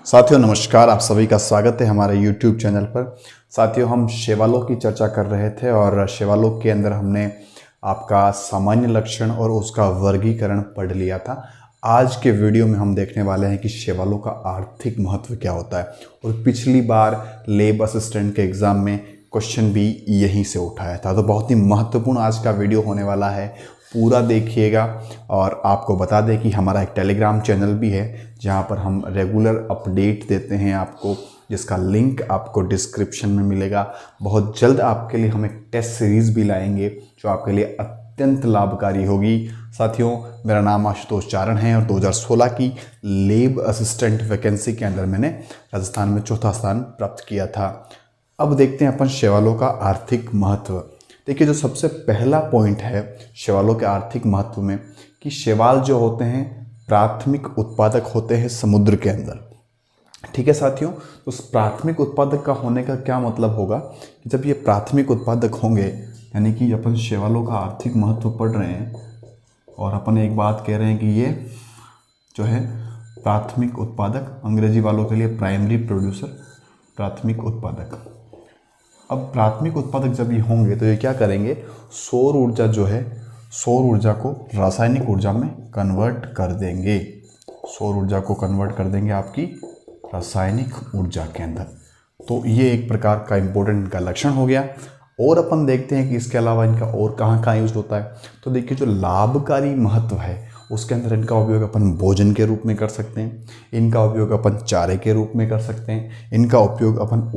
साथियों नमस्कार, आप सभी का स्वागत है हमारे YouTube चैनल पर। साथियों, हम शैवालों की चर्चा कर रहे थे और शैवालों के अंदर हमने आपका सामान्य लक्षण और उसका वर्गीकरण पढ़ लिया था। आज के वीडियो में हम देखने वाले हैं कि शैवालों का आर्थिक महत्व क्या होता है। और पिछली बार लैब असिस्टेंट के एग्ज़ाम में क्वेश्चन भी यहीं से उठाया था, तो बहुत ही महत्वपूर्ण आज का वीडियो होने वाला है। पूरा देखिएगा। और आपको बता दें कि हमारा एक टेलीग्राम चैनल भी है जहां पर हम रेगुलर अपडेट देते हैं आपको, जिसका लिंक आपको डिस्क्रिप्शन में मिलेगा। बहुत जल्द आपके लिए हम एक टेस्ट सीरीज़ भी लाएंगे जो आपके लिए अत्यंत लाभकारी होगी। साथियों, मेरा नाम आशुतोष चारण है और 2016 की लैब असिस्टेंट वैकेंसी के अंदर मैंने राजस्थान में चौथा स्थान प्राप्त किया था। अब देखते हैं अपन शैवालों का आर्थिक महत्व। देखिए, जो सबसे पहला पॉइंट है शैवालों के आर्थिक महत्व में कि शैवाल जो होते हैं प्राथमिक उत्पादक होते हैं समुद्र के अंदर। ठीक है साथियों, तो उस प्राथमिक उत्पादक का होने का क्या मतलब होगा कि जब ये प्राथमिक उत्पादक होंगे, यानी कि अपन शैवालों का आर्थिक महत्व पढ़ रहे हैं और अपन एक बात कह रहे हैं कि ये जो है प्राथमिक उत्पादक, अंग्रेजी वालों के लिए प्राइमरी प्रोड्यूसर, प्राथमिक उत्पादक। अब प्राथमिक उत्पादक जब ये होंगे तो ये क्या करेंगे, सौर ऊर्जा जो है, सौर ऊर्जा को रासायनिक ऊर्जा में कन्वर्ट कर देंगे। सौर ऊर्जा को कन्वर्ट कर देंगे आपकी रासायनिक ऊर्जा के अंदर। तो ये एक प्रकार का इम्पोर्टेंट इनका लक्षण हो गया। और अपन देखते हैं कि इसके अलावा इनका और कहाँ कहाँ यूज होता है। तो देखिए, जो लाभकारी महत्व है उसके अंदर इनका उपयोग अपन भोजन के रूप में कर सकते हैं, इनका उपयोग अपन चारे के रूप में कर सकते हैं, इनका उपयोग अपन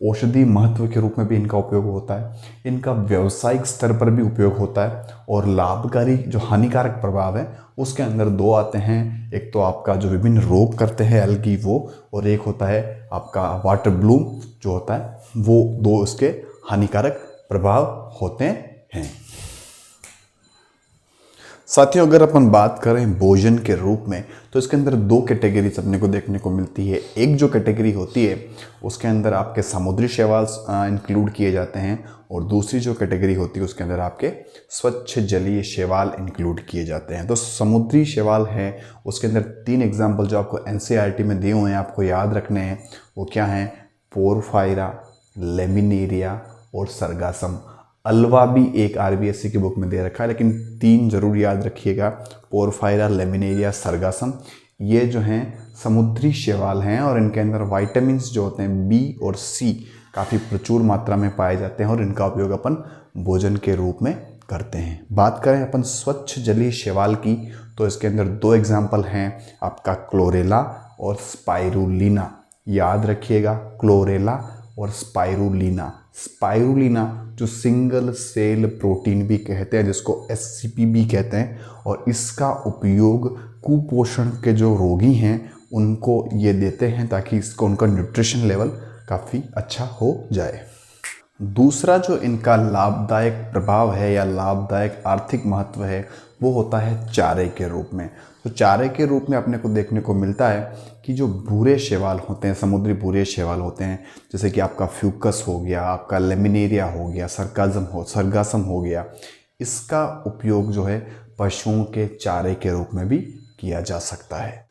औषधि महत्व के रूप में भी इनका उपयोग होता है, इनका व्यावसायिक स्तर पर भी उपयोग होता है। और लाभकारी जो हानिकारक प्रभाव है उसके अंदर दो आते हैं। एक तो आपका जो विभिन्न रोग करते हैं एल्गी वो, और एक होता है आपका वाटर ब्लूम जो होता है वो। दो उसके हानिकारक प्रभाव होते हैं। साथियों, अगर अपन बात करें भोजन के रूप में तो इसके अंदर दो कैटेगरीज अपने को देखने को मिलती है। एक जो कैटेगरी होती है उसके अंदर आपके समुद्री शैवाल इंक्लूड किए जाते हैं, और दूसरी जो कैटेगरी होती है उसके अंदर आपके स्वच्छ जलीय शैवाल इंक्लूड किए जाते हैं। तो समुद्री शैवाल है उसके अंदर 3 एग्जाम्पल जो आपको एनसीईआरटी में दिए हुए हैं, आपको याद रखने हैं। वो क्या हैं? पोरफायरा, लेमिनेरिया और सरगासम। अल्वा भी एक आरबीएससी की बुक में दे रखा है, लेकिन 3 जरूर याद रखिएगा, पोरफायरा, लेमिनेरिया, सरगासम। ये जो हैं समुद्री शैवाल हैं और इनके अंदर विटामिन्स जो होते हैं बी और सी काफ़ी प्रचुर मात्रा में पाए जाते हैं और इनका उपयोग अपन भोजन के रूप में करते हैं। बात करें अपन स्वच्छ जलीय शैवाल की तो इसके अंदर 2 एग्जाम्पल हैं, आपका क्लोरेला और स्पाइरुलिना। याद रखिएगा, क्लोरेला और स्पाइरुलिना। स्पाइरुलिना जो सिंगल सेल प्रोटीन भी कहते हैं, जिसको एससीपी भी कहते हैं, और इसका उपयोग कुपोषण के जो रोगी हैं उनको ये देते हैं ताकि इसको उनका न्यूट्रिशन लेवल काफ़ी अच्छा हो जाए। दूसरा जो इनका लाभदायक प्रभाव है या लाभदायक आर्थिक महत्व है वो होता है चारे के रूप में। तो चारे के रूप में अपने को देखने को मिलता है कि जो भूरे शैवाल होते हैं, समुद्री भूरे शैवाल होते हैं, जैसे कि आपका फ्यूकस हो गया, आपका लेमिनेरिया हो गया, सरगासम हो गया, इसका उपयोग जो है पशुओं के चारे के रूप में भी किया जा सकता है।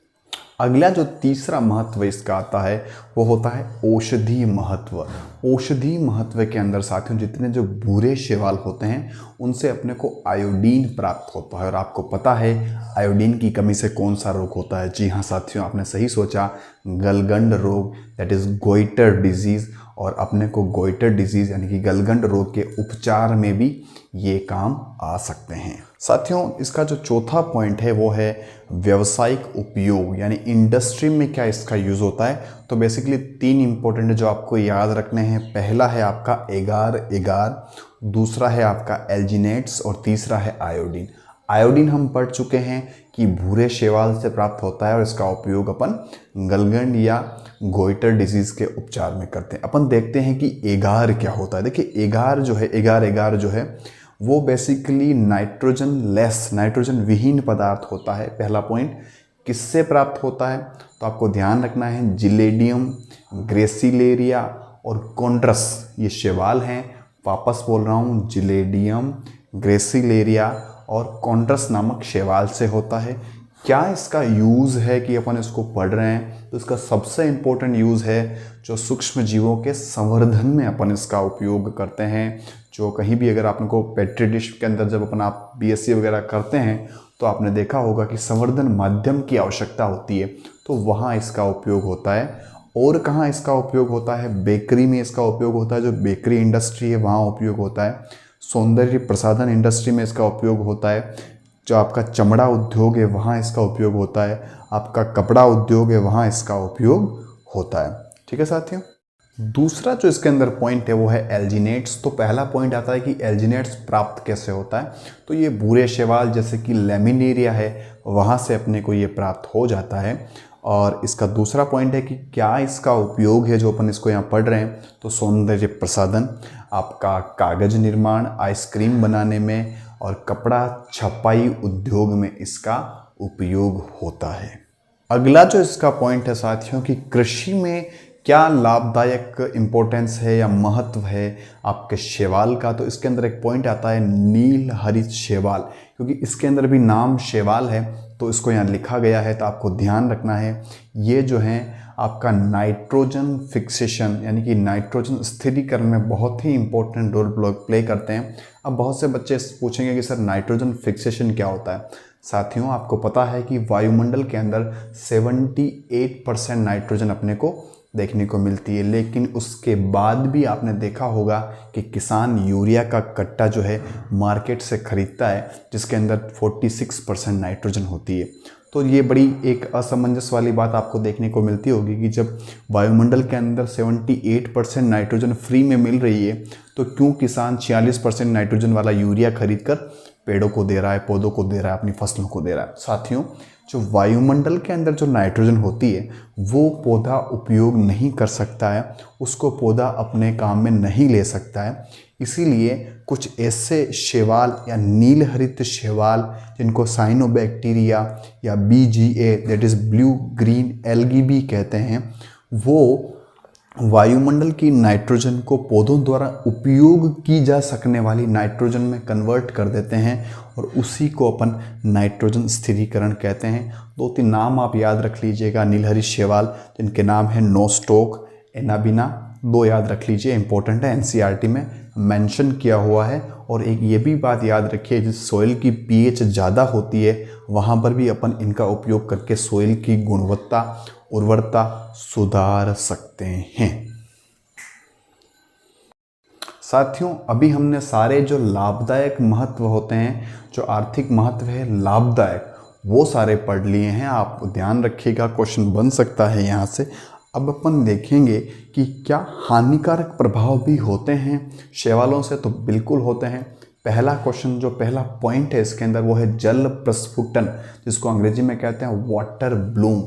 अगला जो तीसरा महत्व इसका आता है वो होता है औषधीय महत्व। औषधीय महत्व के अंदर साथियों जितने जो भूरे शैवाल होते हैं उनसे अपने को आयोडीन प्राप्त होता है। और आपको पता है आयोडीन की कमी से कौन सा रोग होता है? जी हाँ साथियों, आपने सही सोचा, गलगंड रोग, दैट इज़ गोइटर डिजीज़। और अपने को गोइटर डिजीज़ यानी कि गलगंड रोग के उपचार में भी ये काम आ सकते हैं। साथियों, इसका जो चौथा पॉइंट है वो है व्यावसायिक उपयोग, यानी इंडस्ट्री में क्या इसका यूज़ होता है। तो बेसिकली 3 इंपॉर्टेंट जो आपको याद रखने हैं। पहला है आपका एगार, दूसरा है आपका एल्जिनेट्स और तीसरा है आयोडीन। आयोडीन हम पढ़ चुके हैं कि भूरे शैवाल से प्राप्त होता है और इसका उपयोग अपन गलगंड या गोइटर डिजीज़ के उपचार में करते हैं। अपन देखते हैं कि एगार क्या होता है। देखिए, एगार जो है वो बेसिकली नाइट्रोजन विहीन पदार्थ होता है। पहला पॉइंट किससे प्राप्त होता है तो आपको ध्यान रखना है, जिलेडियम, ग्रेसिलेरिया और कॉन्ड्रस ये शैवाल हैं। वापस बोल रहा हूँ, जिलेडियम, ग्रेसिलेरिया और कॉन्ड्रस नामक शैवाल से होता है। क्या इसका यूज़ है कि अपन इसको पढ़ रहे हैं, तो इसका सबसे इम्पोर्टेंट यूज़ है जो सूक्ष्म जीवों के संवर्धन में अपन इसका उपयोग करते हैं। जो कहीं भी अगर आपको पेट्री डिश के अंदर जब अपन आप बीएससी वगैरह करते हैं तो आपने देखा होगा कि संवर्धन माध्यम की आवश्यकता होती है, तो वहाँ इसका उपयोग होता है। और कहाँ इसका उपयोग होता है? बेकरी में इसका उपयोग होता है, जो बेकरी इंडस्ट्री है वहाँ उपयोग होता है। सौंदर्य प्रसाधन इंडस्ट्री में इसका उपयोग होता है। जो आपका चमड़ा उद्योग है वहाँ इसका उपयोग होता है। आपका कपड़ा उद्योग है वहाँ इसका उपयोग होता है। ठीक है साथियों। दूसरा जो इसके अंदर पॉइंट है वो है एल्जिनेट्स। तो पहला पॉइंट आता है कि एल्जिनेट्स प्राप्त कैसे होता है, तो ये भूरे शैवाल जैसे कि लैमिनेरिया है वहाँ से अपने को ये प्राप्त हो जाता है। और इसका दूसरा पॉइंट है कि क्या इसका उपयोग है जो अपन इसको यहाँ पढ़ रहे हैं, तो सौंदर्य प्रसाधन, आपका कागज निर्माण, आइसक्रीम बनाने में और कपड़ा छपाई उद्योग में इसका उपयोग होता है। अगला जो इसका पॉइंट है साथियों कि कृषि में क्या लाभदायक इम्पोर्टेंस है या महत्व है आपके शैवाल का, तो इसके अंदर एक पॉइंट आता है नील हरित शैवाल। क्योंकि इसके अंदर भी नाम शैवाल है तो इसको यहाँ लिखा गया है, तो आपको ध्यान रखना है ये जो है आपका नाइट्रोजन फिक्सेशन यानी कि नाइट्रोजन स्थिरीकरण में बहुत ही इंपॉर्टेंट रोल प्ले करते हैं। अब बहुत से बच्चे पूछेंगे कि सर नाइट्रोजन फिक्सेशन क्या होता है। साथियों आपको पता है कि वायुमंडल के अंदर 78% नाइट्रोजन अपने को देखने को मिलती है, लेकिन उसके बाद भी आपने देखा होगा कि किसान यूरिया का कट्टा जो है मार्केट से ख़रीदता है जिसके अंदर 46% नाइट्रोजन होती है। तो ये बड़ी एक असमंजस वाली बात आपको देखने को मिलती होगी कि जब वायुमंडल के अंदर 78% नाइट्रोजन फ्री में मिल रही है तो क्यों किसान 46% नाइट्रोजन वाला यूरिया खरीद कर पेड़ों को दे रहा है, पौधों को दे रहा है, अपनी फसलों को दे रहा है। साथियों जो वायुमंडल के अंदर जो नाइट्रोजन होती है वो पौधा उपयोग नहीं कर सकता है, उसको पौधा अपने काम में नहीं ले सकता है। इसीलिए कुछ ऐसे शैवाल या नील हरित शैवाल जिनको साइनोबैक्टीरिया या BGA that is blue green algae भी कहते हैं, वो वायुमंडल की नाइट्रोजन को पौधों द्वारा उपयोग की जा सकने वाली नाइट्रोजन में कन्वर्ट कर देते हैं और उसी को अपन नाइट्रोजन स्थिरीकरण कहते हैं। 2-3 नाम आप याद रख लीजिएगा नीलहरित शैवाल जिनके नाम है नोस्टोक, एनाबिना, 2 याद रख लीजिए, इंपॉर्टेंट है, NCERT में मेंशन किया हुआ है। और एक ये भी बात याद रखिए जिस सॉइल की pH ज़्यादा होती है वहाँ पर भी अपन इनका उपयोग करके सॉइल की गुणवत्ता उर्वरता सुधार सकते हैं। साथियों अभी हमने सारे जो लाभदायक महत्व होते हैं, जो आर्थिक महत्व है लाभदायक, वो सारे पढ़ लिए हैं। आप ध्यान रखिएगा, क्वेश्चन बन सकता है यहाँ से। अब अपन देखेंगे कि क्या हानिकारक प्रभाव भी होते हैं शैवालों से, तो बिल्कुल होते हैं। पहला क्वेश्चन जो पहला पॉइंट है इसके अंदर वो है जल प्रस्फुटन, जिसको अंग्रेजी में कहते हैं वाटर ब्लूम।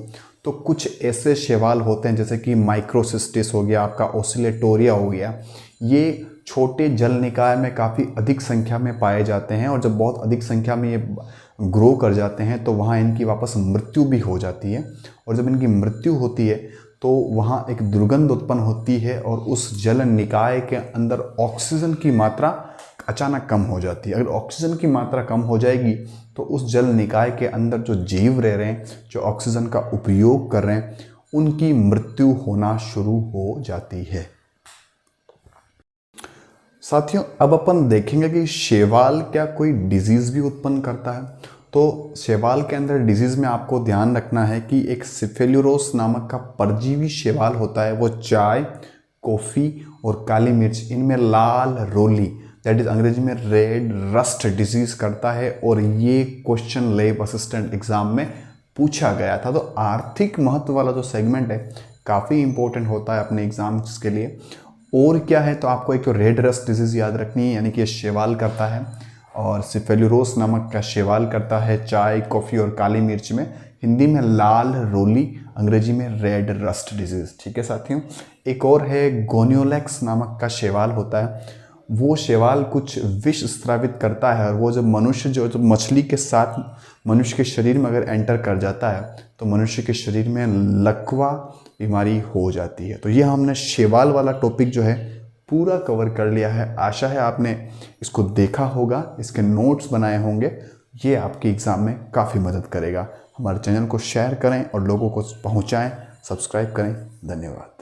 तो कुछ ऐसे शैवाल होते हैं जैसे कि माइक्रोसिस्टिस हो गया, आपका ओसिलेटोरिया हो गया, ये छोटे जल निकाय में काफ़ी अधिक संख्या में पाए जाते हैं और जब बहुत अधिक संख्या में ये ग्रो कर जाते हैं तो वहाँ इनकी वापस मृत्यु भी हो जाती है। और जब इनकी मृत्यु होती है तो वहाँ एक दुर्गंध उत्पन्न होती है और उस जल निकाय के अंदर ऑक्सीजन की मात्रा अचानक कम हो जाती है। अगर ऑक्सीजन की मात्रा कम हो जाएगी तो उस जल निकाय के अंदर जो जीव रह रहे हैं, जो ऑक्सीजन का उपयोग कर रहे हैं, उनकी मृत्यु होना शुरू हो जाती है। साथियों अब अपन देखेंगे कि शैवाल क्या कोई डिजीज़ भी उत्पन्न करता है। तो शैवाल के अंदर डिजीज़ में आपको ध्यान रखना है कि एक सिफेल्यूरोस नामक का परजीवी शैवाल होता है, वो चाय, कॉफ़ी और काली मिर्च इनमें लाल रोली दैट इज़ अंग्रेजी में रेड रस्ट डिजीज़ करता है। और ये क्वेश्चन लैब असिस्टेंट एग्ज़ाम में पूछा गया था। तो आर्थिक महत्व वाला जो सेगमेंट है काफ़ी इंपॉर्टेंट होता है अपने एग्ज़ाम्स के लिए। और क्या है, तो आपको एक तो रेड रस्ट डिजीज़ याद रखनी है, यानी कि ये शैवाल करता है, और सिफेल्यूरोस नामक का शैवाल करता है चाय, कॉफ़ी और काली मिर्च में, हिंदी में लाल रोली, अंग्रेजी में रेड रस्ट डिजीज़। ठीक है साथियों। एक और है गोनियोलेक्स नामक का शैवाल होता है, वो शैवाल कुछ विष स्रावित करता है और वो जब मनुष्य जो मछली के साथ मनुष्य के शरीर में अगर एंटर कर जाता है तो मनुष्य के शरीर में लकवा बीमारी हो जाती है। तो ये हमने शैवाल वाला टॉपिक जो है पूरा कवर कर लिया है। आशा है आपने इसको देखा होगा, इसके नोट्स बनाए होंगे, ये आपके एग्ज़ाम में काफ़ी मदद करेगा। हमारे चैनल को शेयर करें और लोगों को पहुंचाएं, सब्सक्राइब करें। धन्यवाद।